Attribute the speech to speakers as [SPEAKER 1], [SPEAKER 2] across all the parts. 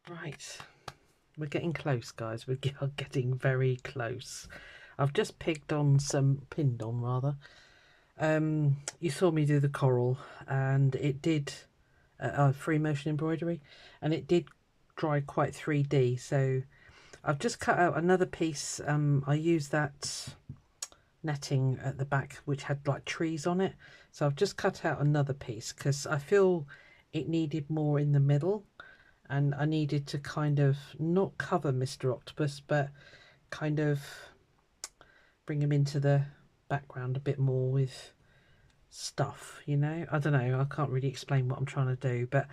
[SPEAKER 1] Right, we're getting close, guys. We are getting very close. I've just pinned on rather. You saw me do the coral, and it did free motion embroidery, and it did dry quite 3D. So I've just cut out another piece. I used that netting at the back which had like trees on it, so I've just cut out another piece because I feel it needed more in the middle, and I needed to kind of not cover Mr. Octopus, but kind of bring him into the background a bit more with stuff, you know. I don't know, I can't really explain what I'm trying to do, but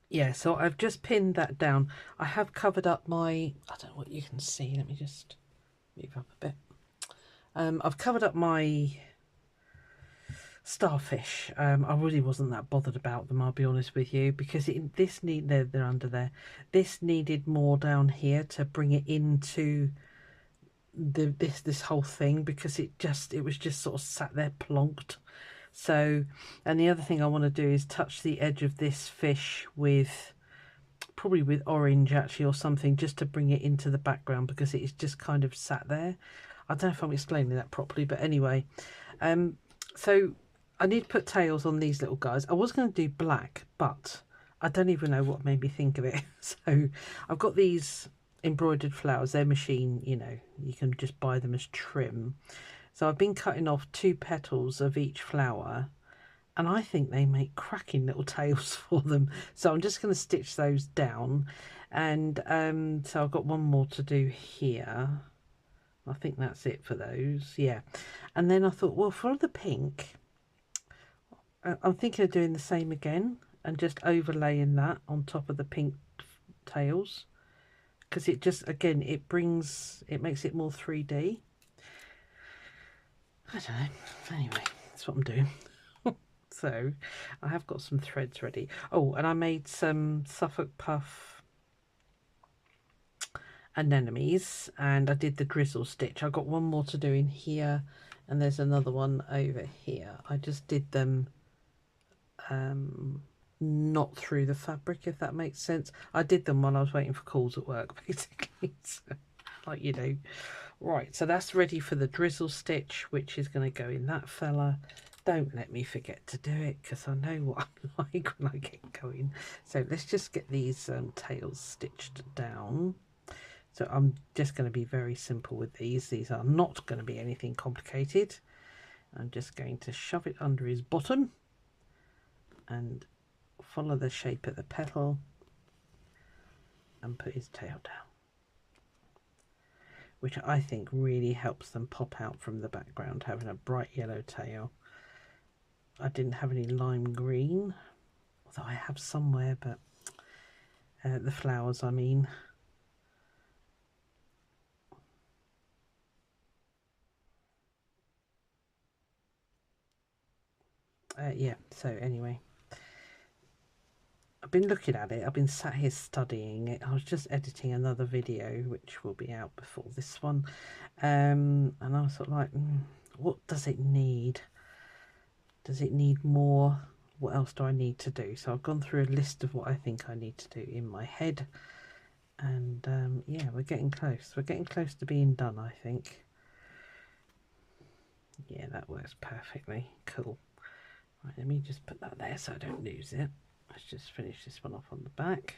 [SPEAKER 1] yeah, so I've just pinned that down. I have covered up my, I don't know what you can see, let me just move up a bit. I've covered up my starfish. I really wasn't that bothered about them, I'll be honest with you, because they're under there. This needed more down here to bring it into this whole thing, because it was just sort of sat there plonked. So, and the other thing I want to do is touch the edge of this fish with, probably with orange actually or something, just to bring it into the background, because it's just kind of sat there. I don't know if I'm explaining that properly, but anyway, so I need to put tails on these little guys. I was going to do black, but I don't even know what made me think of it. So I've got these embroidered flowers. They're machine, you know, you can just buy them as trim. So I've been cutting off 2 petals of each flower, and I think they make cracking little tails for them. So I'm just going to stitch those down, and so I've got one more to do here. I think that's it for those, yeah. And then I thought, well, for the pink, I'm thinking of doing the same again and just overlaying that on top of the pink tails, because it just, again, it makes it more 3D. I don't know. Anyway, that's what I'm doing. So I have got some threads ready. Oh, and I made some Suffolk Puff anemones, and I did the drizzle stitch. I've got one more to do in here, and there's another one over here. I just did them not through the fabric, if that makes sense. I did them when I was waiting for calls at work, basically. So, like you do. Right, so that's ready for the drizzle stitch, which is going to go in that fella. Don't let me forget to do it, because I know what I'm like when I get going. So let's just get these tails stitched down. So I'm just going to be very simple with these. These are not going to be anything complicated. I'm just going to shove it under his bottom and follow the shape of the petal and put his tail down, which I think really helps them pop out from the background, having a bright yellow tail. I didn't have any lime green, although I have somewhere, but the flowers, I mean. Yeah, so anyway, I've been looking at it. I've been sat here studying it. I was just editing another video, which will be out before this one. And I was sort of like, what does it need? Does it need more? What else do I need to do? So I've gone through a list of what I think I need to do in my head. And yeah, we're getting close. We're getting close to being done, I think. Yeah, that works perfectly. Cool. Right, let me just put that there so I don't lose it. Let's just finish this one off on the back.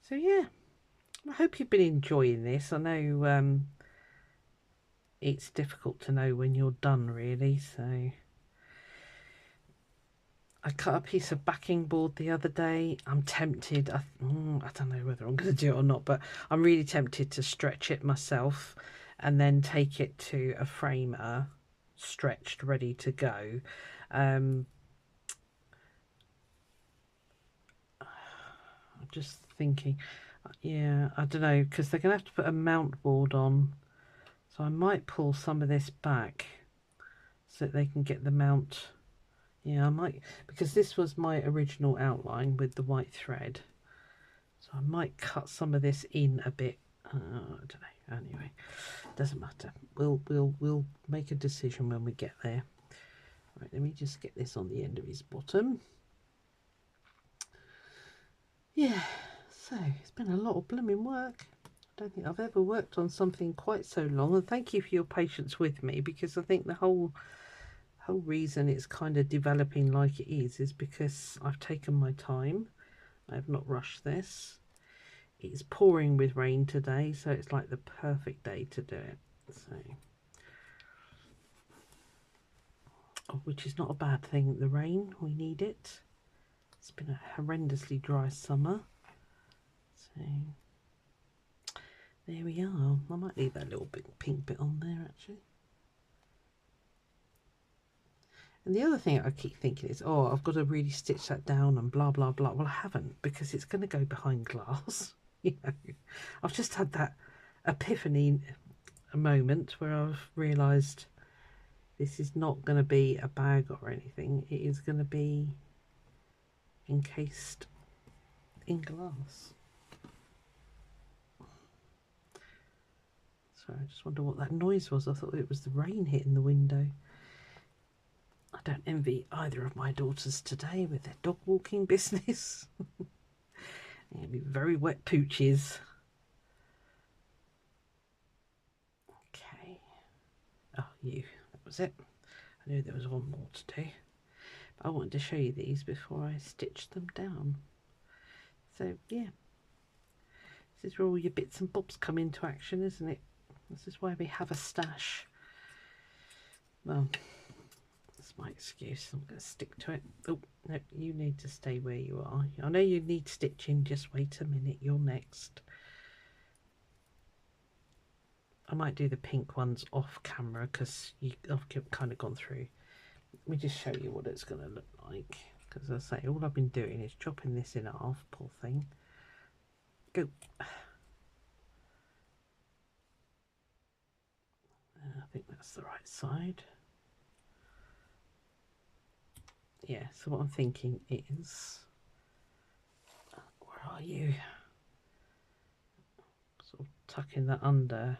[SPEAKER 1] So yeah, I hope you've been enjoying this. I know it's difficult to know when you're done, really. So I cut a piece of backing board the other day. I'm tempted. I don't know whether I'm going to do it or not, but I'm really tempted to stretch it myself and then take it to a framer, stretched, ready to go. I'm just thinking, yeah, I don't know, because they're going to have to put a mount board on. So I might pull some of this back so that they can get the mount. Yeah, I might, because this was my original outline with the white thread. So I might cut some of this in a bit. I don't know. Anyway, doesn't matter. We'll make a decision when we get there. Right, let me just get this on the end of his bottom. Yeah, so it's been a lot of blooming work. I don't think I've ever worked on something quite so long, and thank you for your patience with me, because I think the whole reason it's kind of developing like it is because I've taken my time. I have not rushed this. It's pouring with rain today, so it's like the perfect day to do it. So, which is not a bad thing. The rain, we need it. It's been a horrendously dry summer. So there we are. I might leave that little bit pink bit on there actually. And the other thing I keep thinking is, oh, I've got to really stitch that down and blah blah blah. Well, I haven't, because it's going to go behind glass. You know, I've just had that epiphany moment where I've realised this is not going to be a bag or anything. It is going to be encased in glass. So I just wonder what that noise was. I thought it was the rain hitting the window. I don't envy either of my daughters today with their dog walking business. They'll be very wet pooches. Okay. Oh, that was it. I knew there was one more to do. But I wanted to show you these before I stitched them down. So, yeah. This is where all your bits and bobs come into action, isn't it? This is why we have a stash. Well, that's my excuse. I'm going to stick to it. Oh, no, you need to stay where you are. I know you need stitching. Just wait a minute. You're next. I might do the pink ones off camera because I've kind of gone through. Let me just show you what it's going to look like. Because as I say, all I've been doing is chopping this in half. Poor thing. Go. I think that's the right side. Yeah, so what I'm thinking is, where are you? Sort of tucking that under.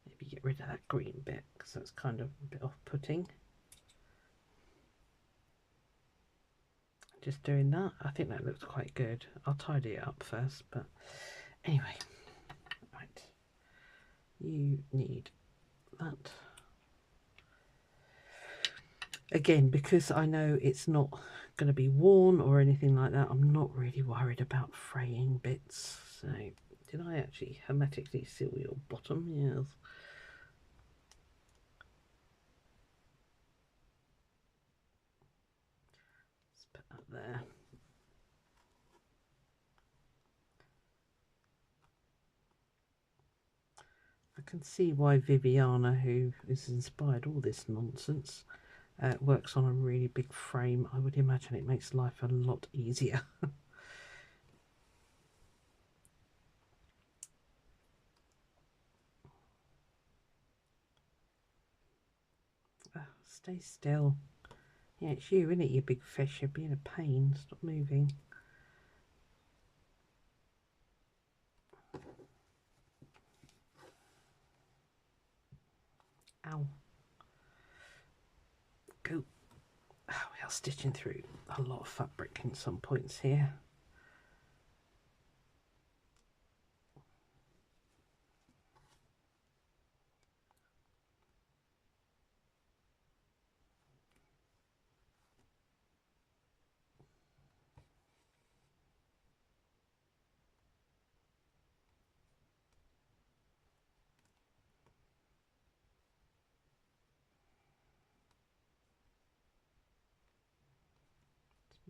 [SPEAKER 1] Maybe get rid of that green bit because that's kind of a bit off-putting. Just doing that. I think that looks quite good. I'll tidy it up first, but anyway. Right. You need that. Again, because I know it's not going to be worn or anything like that, I'm not really worried about fraying bits. So, did I actually hermetically seal your bottom? Yes. Let's put that there. I can see why Viviana, who has inspired all this nonsense, works on a really big frame. I would imagine it makes life a lot easier. Stay still. Yeah, it's you, isn't it, you big fish? You're being a pain. Stop moving. Ow. Go. Oh, we are stitching through a lot of fabric in some points here.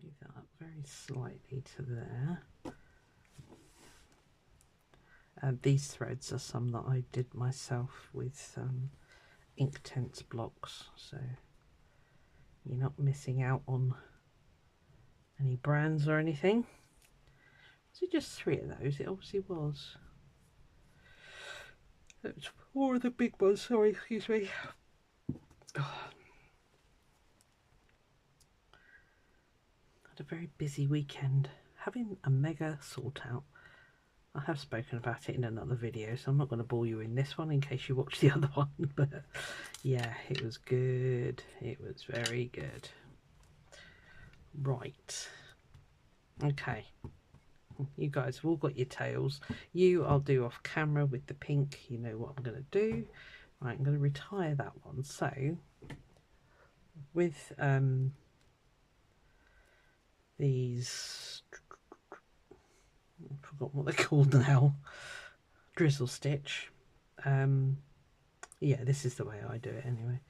[SPEAKER 1] Move that up very slightly to there. These threads are some that I did myself with Inktense blocks, so you're not missing out on any brands or anything. Was it just 3 of those? It obviously was. It's 4 of the big ones, sorry, excuse me. Oh. Had a very busy weekend, having a mega sort out. I have spoken about it in another video, so I'm not going to bore you in this one in case you watch the other one, but yeah, it was good. It was very good. Right. Okay. You guys have all got your tails. I'll do off camera with the pink. You know what I'm going to do. Right, I'm going to retire that one. So with these, I forgot what they're called now, drizzle stitch. Yeah, this is the way I do it anyway.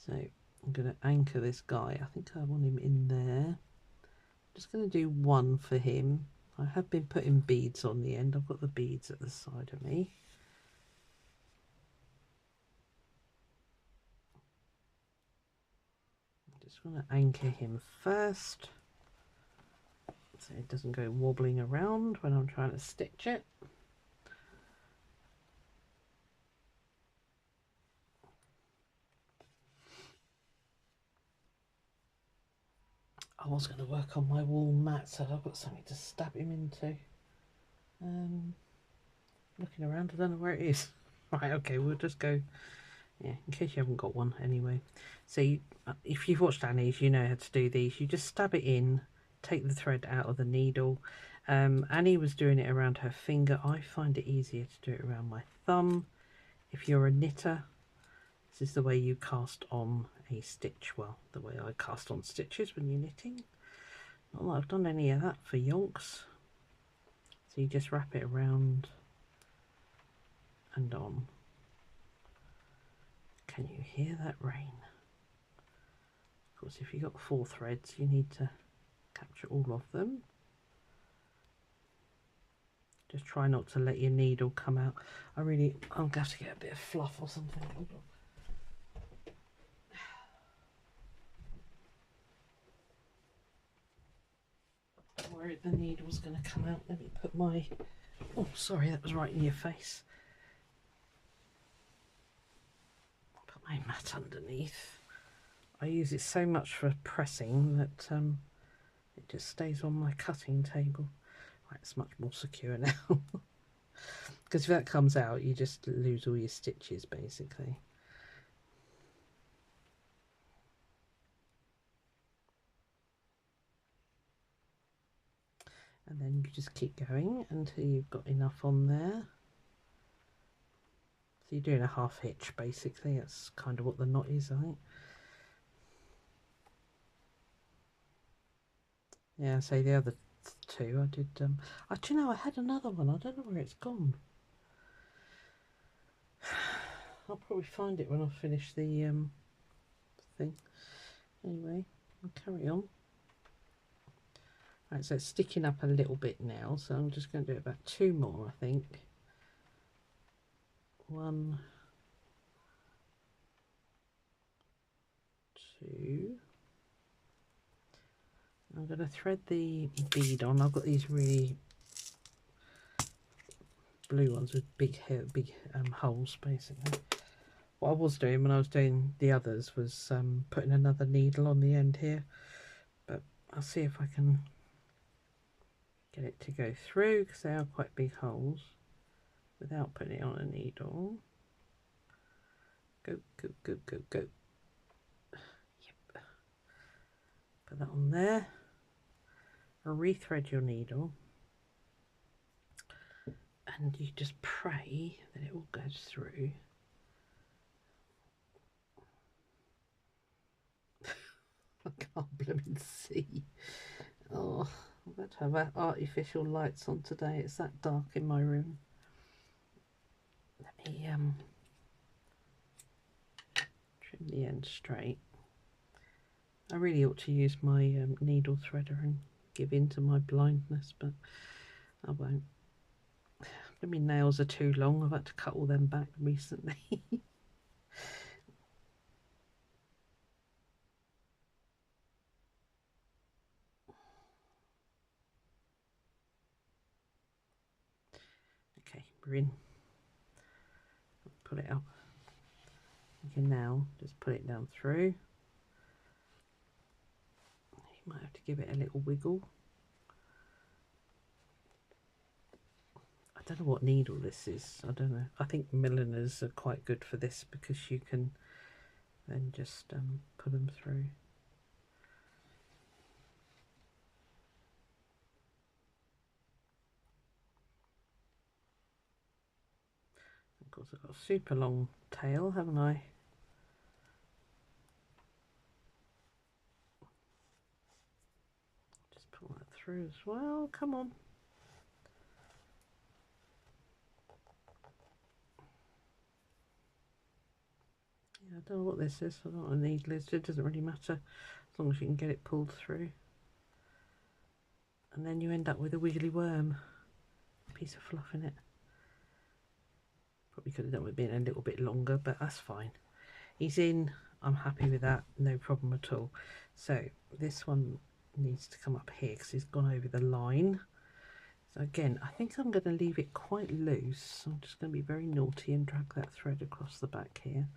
[SPEAKER 1] So I'm going to anchor this guy. I think I want him in there. Just going to do one for him. I have been putting beads on the end. I've got the beads at the side of me. Just want to anchor him first so it doesn't go wobbling around when I'm trying to stitch it. I was going to work on my wool mat so I've got something to stab him into. Looking around, I don't know where it is. Right, okay, we'll just go, yeah, in case you haven't got one anyway. So if you've watched Annie's, you know how to do these. You just stab it in, take the thread out of the needle. Annie was doing it around her finger. I find it easier to do it around my thumb. If you're a knitter, this is the way you cast on a stitch. Well, the way I cast on stitches when you're knitting. Not that I've done any of that for yonks. So you just wrap it around and on. Can you hear that rain? Of course, if you've got 4 threads, you need to capture all of them. Just try not to let your needle come out. I'm going to have to get a bit of fluff or something. I'm worried the needle's going to come out. Let me put my... Oh, sorry, that was right in your face. Put my mat underneath. I use it so much for pressing that it just stays on my cutting table. Right, it's much more secure now. Because if that comes out, you just lose all your stitches, basically. And then you just keep going until you've got enough on there. So you're doing a half hitch, basically. That's kind of what the knot is, I think. Yeah, so the other 2 I did. Do you know, I had another one. I don't know where it's gone. I'll probably find it when I finish the thing. Anyway, I'll carry on. Right, so it's sticking up a little bit now, so I'm just going to do about 2 more, I think. 1, 2. I'm going to thread the bead on. I've got these really blue ones with big holes, basically. What I was doing when I was doing the others was putting another needle on the end here, but I'll see if I can get it to go through because they are quite big holes without putting it on a needle. Go, go, go, go, go. Yep. Put that on there. Rethread your needle and you just pray that it all goes through. I can't blooming see. Oh, I'm going to have artificial lights on today. It's that dark in my room. Let me trim the end straight. I really ought to use my needle threader and give in to my blindness, but I won't. My nails are too long. I've had to cut all them back recently. Okay, we're in. Put it up. You can now just put it down through. You might have to give it a little wiggle. I don't know what needle this is. I don't know. I think milliners are quite good for this because you can then just put them through. course I've got a super long tail, haven't I? Just pull that through as well. Come on. Yeah, I don't know what this is. I don't know what a needle is. It doesn't really matter as long as you can get it pulled through. And then you end up with a wiggly worm. A piece of fluff in it. Probably could have done with being a little bit longer, but that's fine. He's in. I'm happy with that. No problem at all. So this one needs to come up here because he's gone over the line. So again, I think I'm going to leave it quite loose. I'm just going to be very naughty and drag that thread across the back here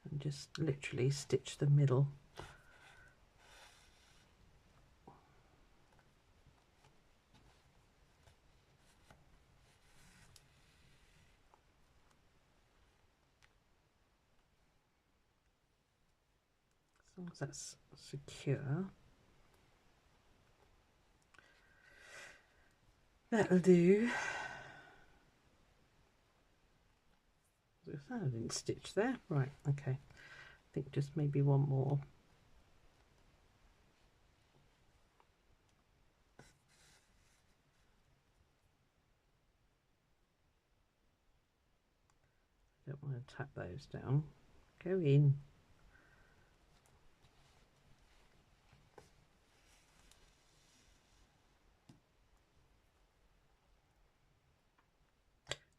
[SPEAKER 1] and just literally stitch the middle. As long as that's secure, that'll do. I didn't stitch there. Right, okay. I think just maybe one more. Don't want to tap those down. Go in.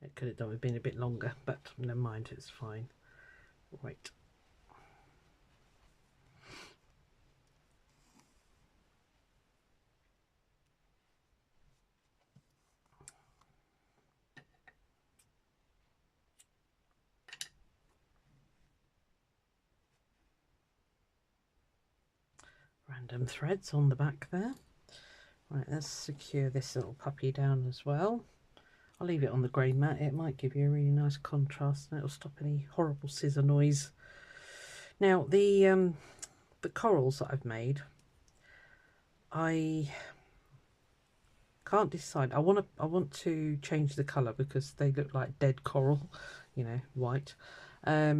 [SPEAKER 1] It could have done with being a bit longer, but never mind, it's fine. Right. Random threads on the back there. Right, let's secure this little puppy down as well. I'll leave it on the grey mat. It might give you a really nice contrast and it'll stop any horrible scissor noise. Now the corals that I've made, I can't decide. I want to change the colour because they look like dead coral, you know, white. I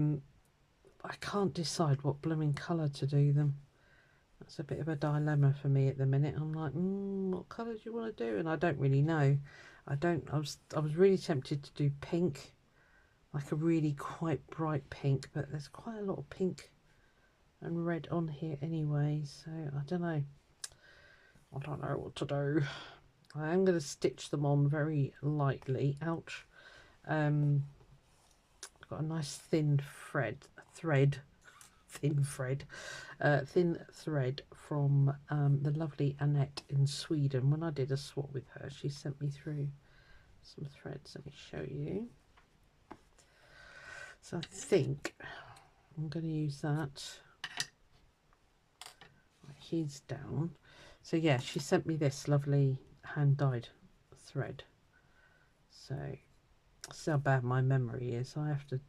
[SPEAKER 1] can't decide what blooming colour to do them. That's a bit of a dilemma for me at the minute. I'm like, what colour do you want to do? And I don't really know. I was really tempted to do pink, like a really quite bright pink, but there's quite a lot of pink and red on here anyway, so I don't know. I don't know what to do. I am going to stitch them on very lightly. Ouch. I've got a nice thin thin thread from the lovely Annette in Sweden. When I did a swap with her, she sent me through some threads. Let me show you. So I think I'm going to use that. Right, he's down. So yeah, she sent me this lovely hand-dyed thread. So that's how bad my memory is. I have to,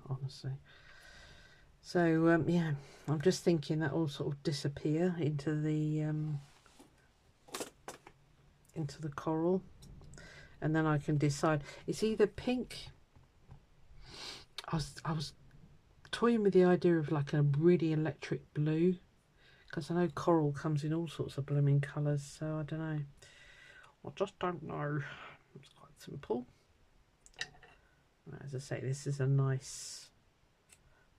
[SPEAKER 1] honestly. So yeah, I'm just thinking that will sort of disappear into the coral, and then I can decide. It's either pink. I was toying with the idea of like a really electric blue, because I know coral comes in all sorts of blooming colours. So I don't know. I just don't know. It's quite simple. As I say, this is a nice,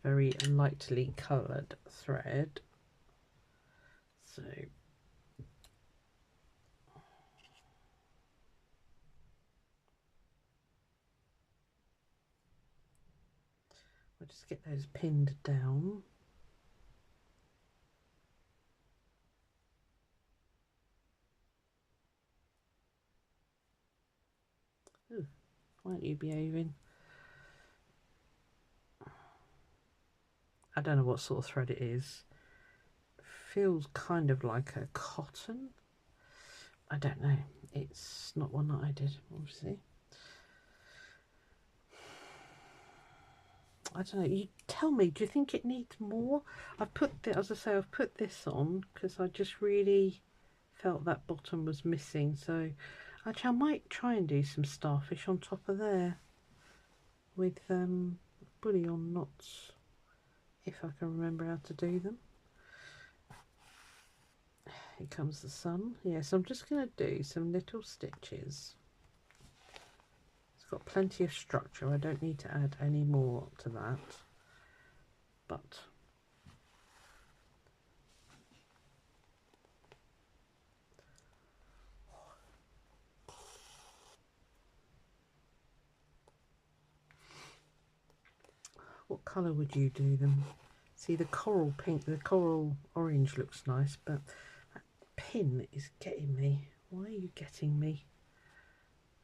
[SPEAKER 1] very lightly coloured thread. So we'll just get those pinned down. Ooh, why aren't you behaving? I don't know what sort of thread it is. Feels kind of like a cotton. I don't know. It's not one that I did, obviously. I don't know. You tell me. Do you think it needs more? I've put, as I say, I've put this on because I just really felt that bottom was missing. So actually, I might try and do some starfish on top of there. with bullion knots, if I can remember how to do them. Here comes the sun. Yes, I'm just going to do some little stitches. It's got plenty of structure. I don't need to add any more to that. But what colour would you do them? See, the coral pink, the coral orange looks nice, but that pin is getting me. Why are you getting me?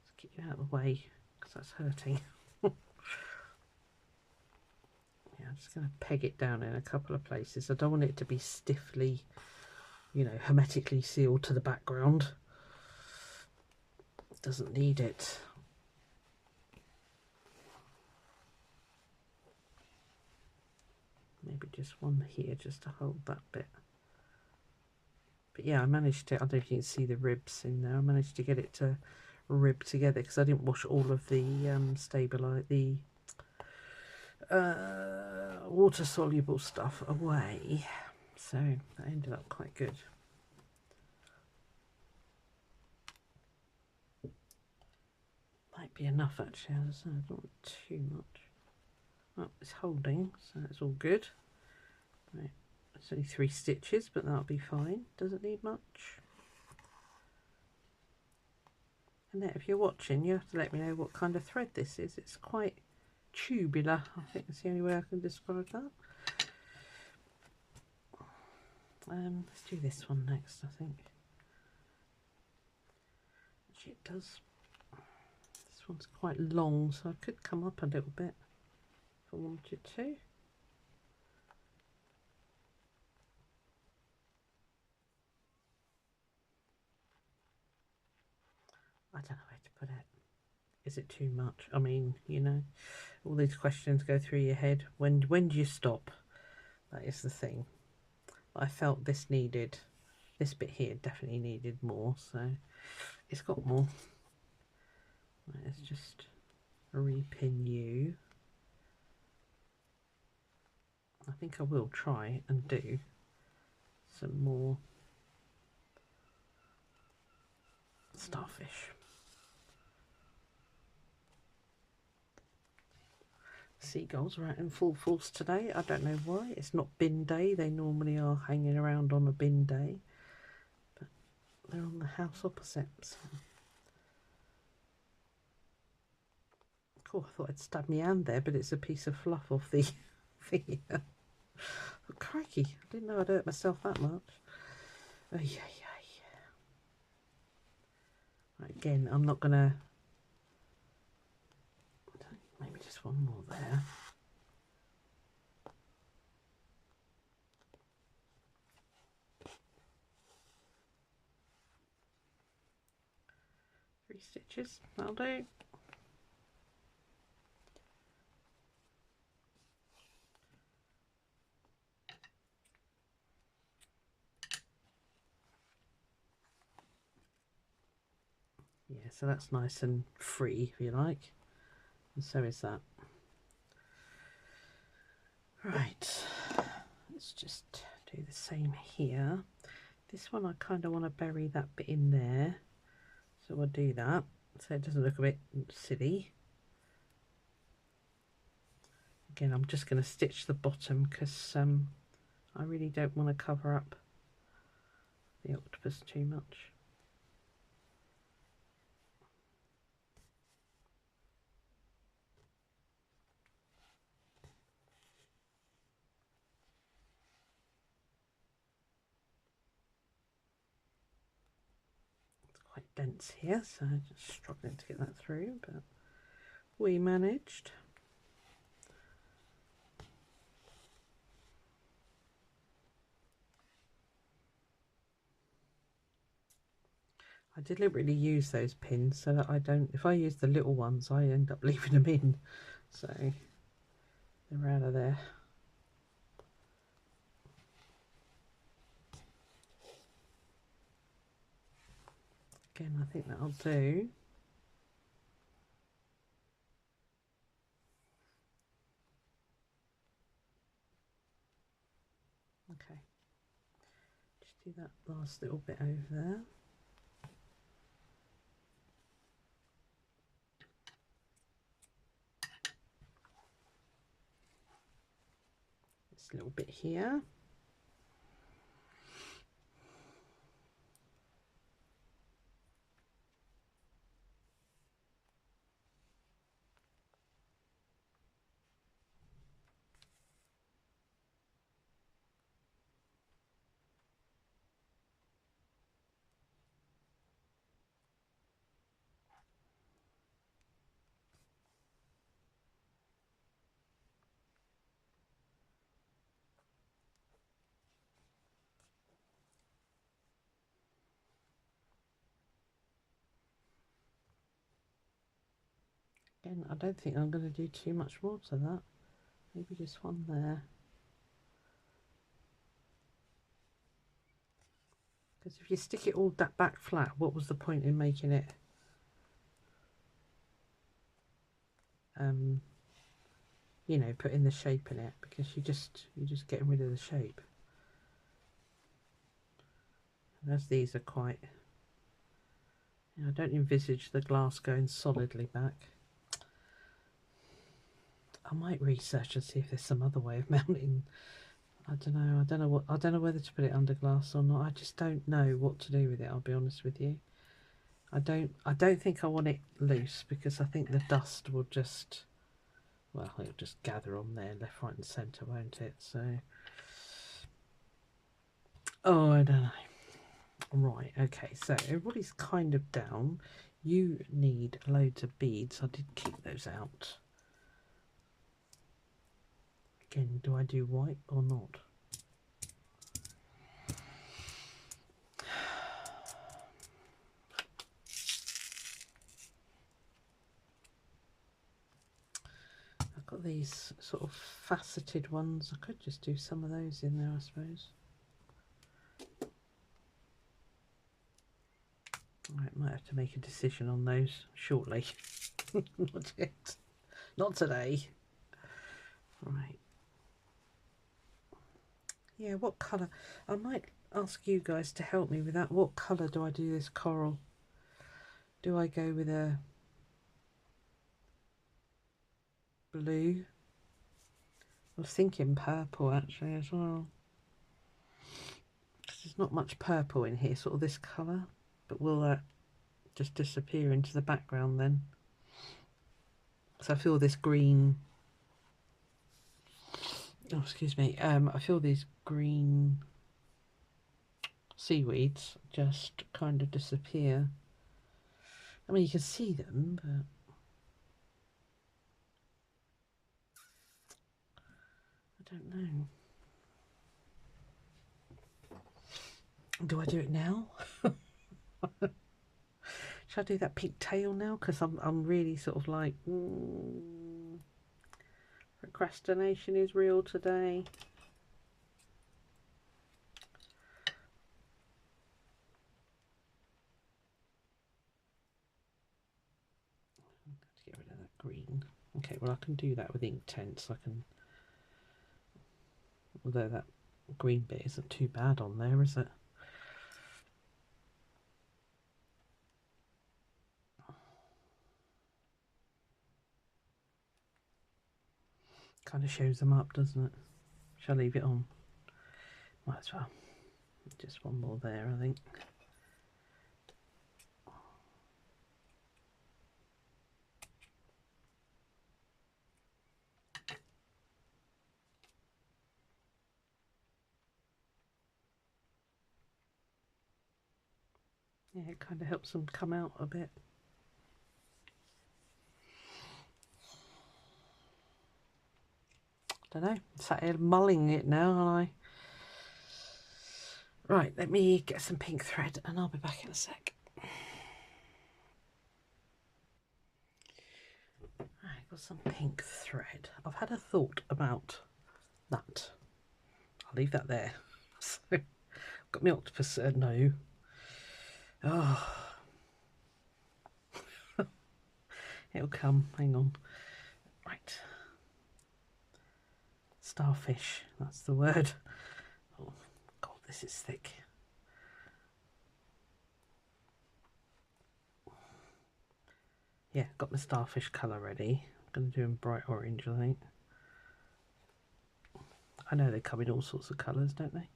[SPEAKER 1] Let's get you out of the way, because that's hurting. Yeah, I'm just going to peg it down in a couple of places. I don't want it to be stiffly, you know, hermetically sealed to the background. It doesn't need it. Maybe just one here just to hold that bit. But yeah, I managed to, I don't know if you can see the ribs in there. I managed to get it to rib together because I didn't wash all of the water soluble stuff away, so that ended up quite good. Might be enough actually. I don't want too much. Oh, it's holding, so it's all good. Right, it's only 3 stitches, but that'll be fine. Doesn't need much. And then if you're watching, you have to let me know what kind of thread this is. It's quite tubular. I think that's the only way I can describe that. Let's do this one next, I think. Actually, it does. This one's quite long, so I could come up a little bit if I wanted to. I don't know where to put it. Is it too much? I mean, you know, all these questions go through your head. When do you stop? That is the thing. I felt this bit here definitely needed more, so it's got more. Right, let's just repin you. I think I will try and do some more starfish. Seagulls are out in full force today. I don't know why. It's not bin day. They normally are hanging around on a bin day, but they're on the house opposite. So. Cool, I thought I'd stab my hand there, but it's a piece of fluff off the thing. Oh, crikey, I didn't know I'd hurt myself that much. Oh, yeah. Right, again, I'm not gonna. Maybe just one more there. Three stitches, that'll do. Yeah, so that's nice and free, if you like. And so is that. Right, let's just do the same here. This one I kind of want to bury that bit in there, so we'll do that so it doesn't look a bit silly. Again, I'm just going to stitch the bottom because I really don't want to cover up the octopus too much. Quite dense here, so just struggling to get that through, but we managed. I deliberately use those pins so that I don't, if I use the little ones, I end up leaving them in, so they're out of there. Again, I think that'll do. Do that last little bit over there. This little bit here. Again, I don't think I'm going to do too much more to that. Maybe just one there. Because if you stick it all that back flat, what was the point in making it you know, putting the shape in it, because you're just getting rid of the shape. And as these are quite, you know, I don't envisage the glass going solidly back. I might research and see if there's some other way of mounting. I don't know. I don't know whether to put it under glass or not. I just don't know what to do with it, I'll be honest with you. I don't think I want it loose, because I think the dust will just, well, it'll just gather on there left, right and centre, won't it? So, oh, I don't know. Right, okay, so everybody's kind of down. You need loads of beads. I did keep those out. Again, do I do white or not? I've got these sort of faceted ones. I could just do some of those in there, I suppose. I might have to make a decision on those shortly. Not yet. Not today. Right. Yeah, what colour? I might ask you guys to help me with that. What colour do I do this coral? Do I go with a blue? I was thinking purple actually as well. There's not much purple in here, sort of this colour. But will that just disappear into the background then? So I feel this green, oh excuse me, I feel these green seaweeds just kind of disappear. I mean, you can see them, but I don't know. Do I do it now? Should I do that pink tail now? Because I'm really sort of like, procrastination is real today. Let's get rid of that green. Okay, well I can do that with Inktense. I can, although that green bit isn't too bad on there, is it? Kind of shows them up, doesn't it? Shall I leave it on? Might as well. Just one more there, I think. Yeah, it kind of helps them come out a bit. Don't know. Sat here mulling it now, and I. Right, let me get some pink thread, and I'll be back in a sec. Right, got some pink thread. I've had a thought about that. I'll leave that there. So, got my octopus. No. Oh. It'll come. Hang on. Right. Starfish. That's the word. Oh, God, this is thick. Yeah, got my starfish colour ready. I'm going to do them bright orange, I think. I know they come in all sorts of colours, don't they?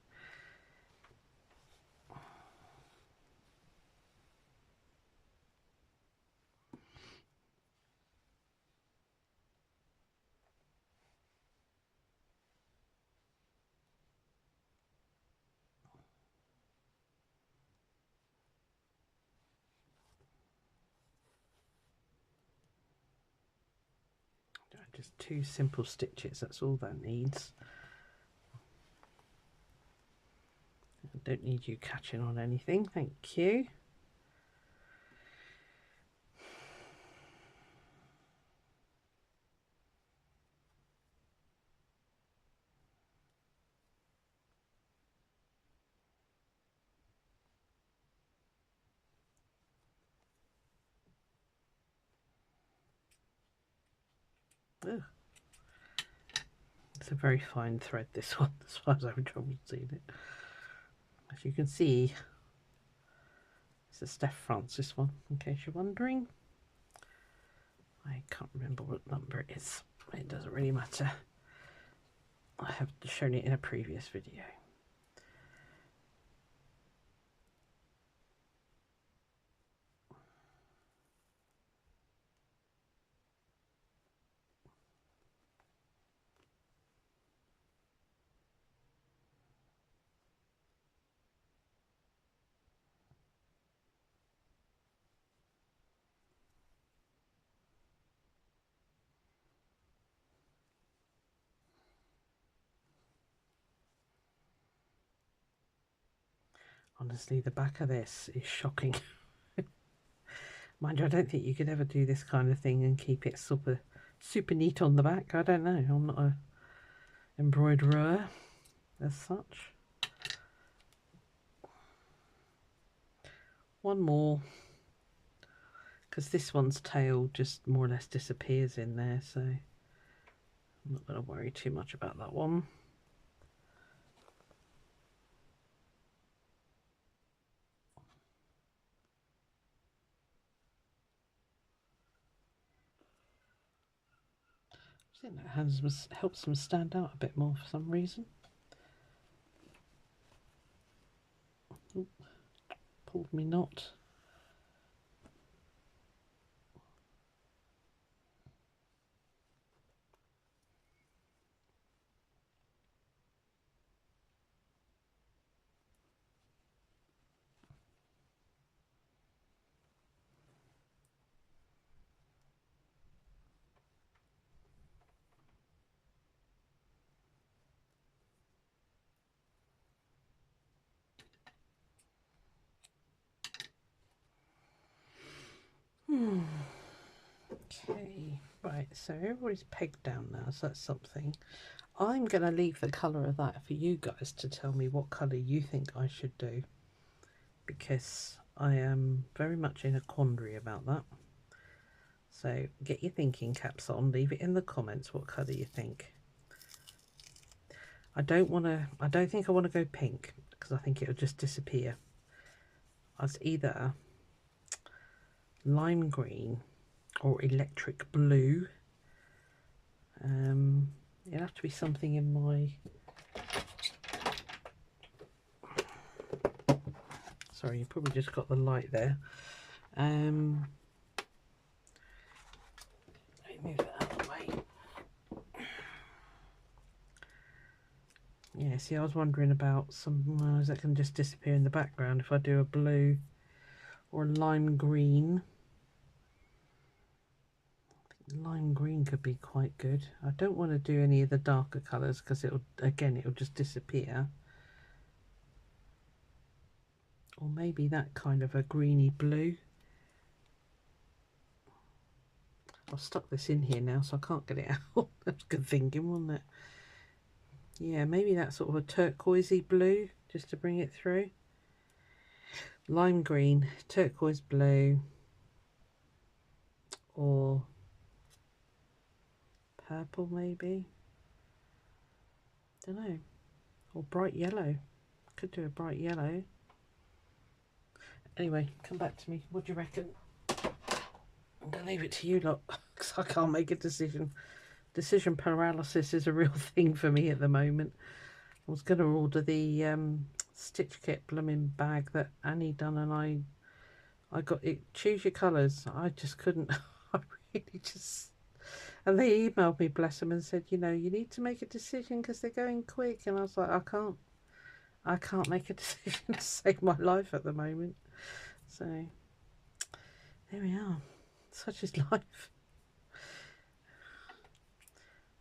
[SPEAKER 1] Just 2 simple stitches, that's all that needs. I don't need you catching on anything, thank you. Ugh. It's a very fine thread, this one, as far as I'm trouble seeing it. As you can see, it's a Steph Francis one, in case you're wondering. I can't remember what number it is. It doesn't really matter. I have shown it in a previous video. Honestly, the back of this is shocking. Mind you, I don't think you could ever do this kind of thing and keep it super neat on the back. I don't know. I'm not a embroiderer as such. One more, because this one's tail just more or less disappears in there, so I'm not going to worry too much about that one. I think that helps them stand out a bit more for some reason. Oop, pulled me knot. Okay, right, so everybody's pegged down now, so that's something. I'm going to leave the colour of that for you guys to tell me what colour you think I should do, because I am very much in a quandary about that. So get your thinking caps on, leave it in the comments what colour you think. I don't think I want to go pink, because I think it'll just disappear. I was either lime green or electric blue. It'll have to be something in my... Sorry, you probably just got the light there. Let me move it out of the way. Yeah, see, I was wondering about some that can just disappear in the background if I do a blue or a lime green. I think lime green could be quite good. I don't want to do any of the darker colours because it'll just disappear. Or maybe that kind of a greeny blue. I've stuck this in here now, so I can't get it out. That's good thinking, wasn't it? Yeah, maybe that sort of a turquoisey blue, just to bring it through. Lime green, turquoise blue, or purple maybe. Don't know. Or bright yellow. Could do a bright yellow. Anyway, come back to me. What do you reckon? I'm going to leave it to you lot because I can't make a decision. Decision paralysis is a real thing for me at the moment. I was going to order the stitch kit blooming bag that Annie done, and I got it. Choose your colours. I just couldn't. I really just. And they emailed me, bless them, and said, you know, you need to make a decision because they're going quick. And I was like, I can't make a decision to save my life at the moment. So there we are. Such is life.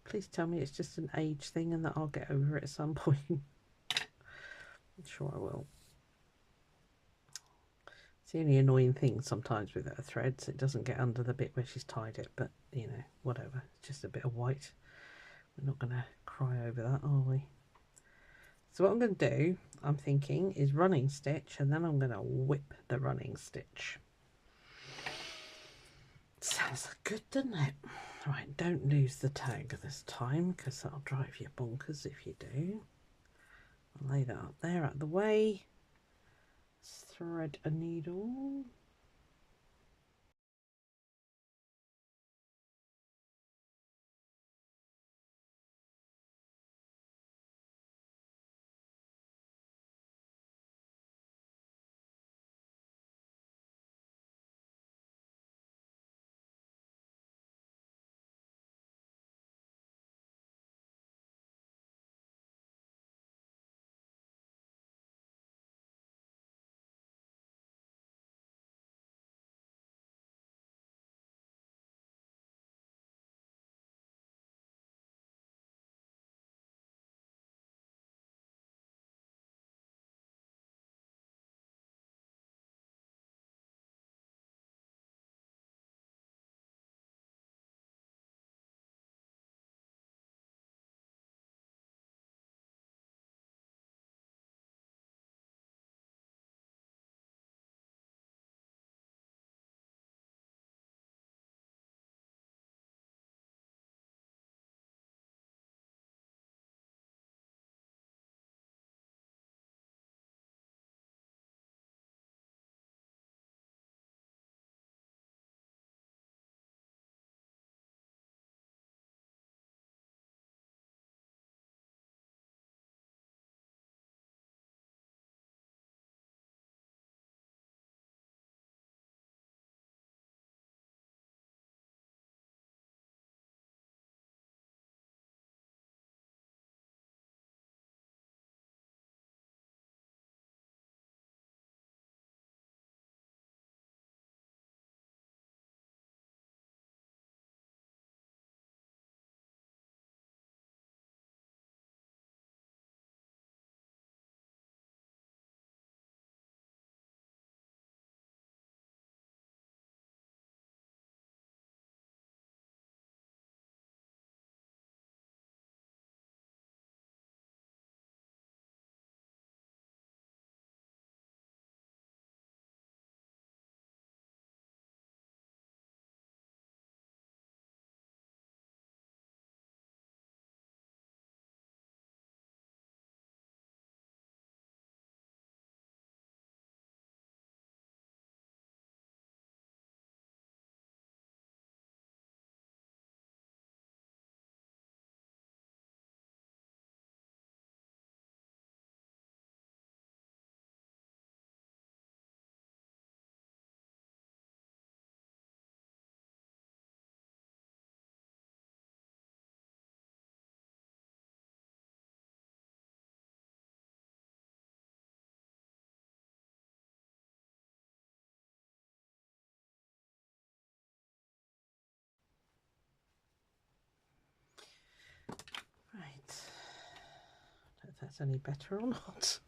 [SPEAKER 1] Please tell me it's just an age thing and that I'll get over it at some point. I'm sure I will. It's the only annoying thing sometimes with her threads. It doesn't get under the bit where she's tied it, but you know, whatever. It's just a bit of white. We're not going to cry over that, are we? So what I'm going to do, I'm thinking, is running stitch, and then I'm going to whip the running stitch. Sounds good, doesn't it? Right, don't lose the tag this time because that'll drive you bonkers if you do. I'll lay that up there out of the way. Thread a needle. Right. I don't know if that's any better or not.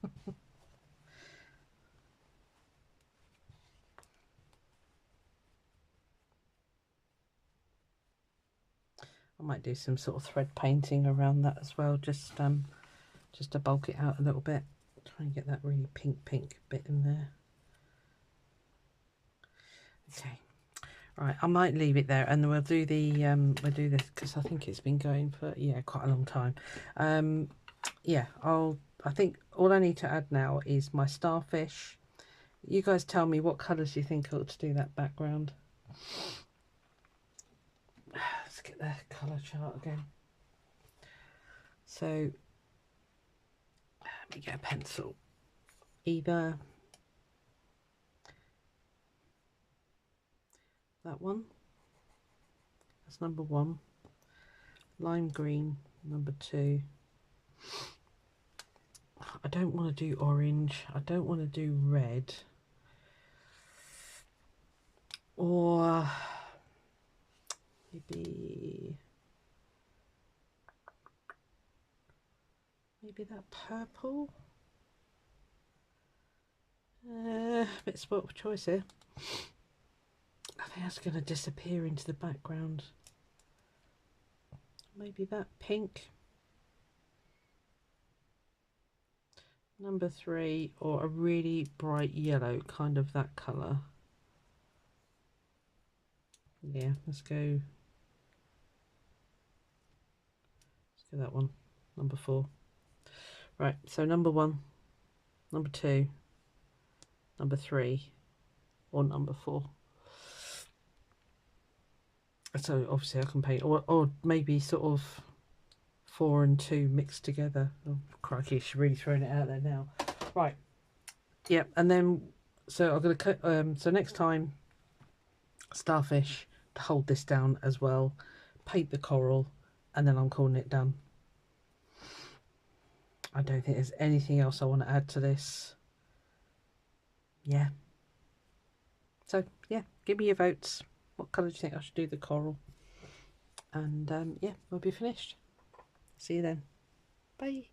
[SPEAKER 1] I might do some sort of thread painting around that as well, just to bulk it out a little bit. Try and get that really pink bit in there. Okay, right. I might leave it there, and then we'll do the we'll do this because I think it's been going for quite a long time. Yeah, I think all I need to add now is my starfish. You guys tell me what colours you think ought to do that background. get the colour chart again. So let me get a pencil. Either that one, that's number 1, lime green, number 2. I don't want to do orange, I don't want to do red, or maybe that purple. Bit spoilt for choice here. I think that's going to disappear into the background. Maybe that pink. Number 3, or a really bright yellow, kind of that colour. Yeah, let's go that one, number 4. Right, so number 1, number 2, number 3, or number 4. So obviously I can paint, or maybe sort of 4 and 2 mixed together. Oh crikey, she's really throwing it out there now. Right, yeah, and then so I'm gonna cut. So next time, starfish to hold this down as well. Paint the coral, and then I'm calling it done. I don't think there's anything else I want to add to this. Yeah. So yeah, give me your votes. What colour do you think I should do the coral? And yeah, we'll be finished. See you then. Bye.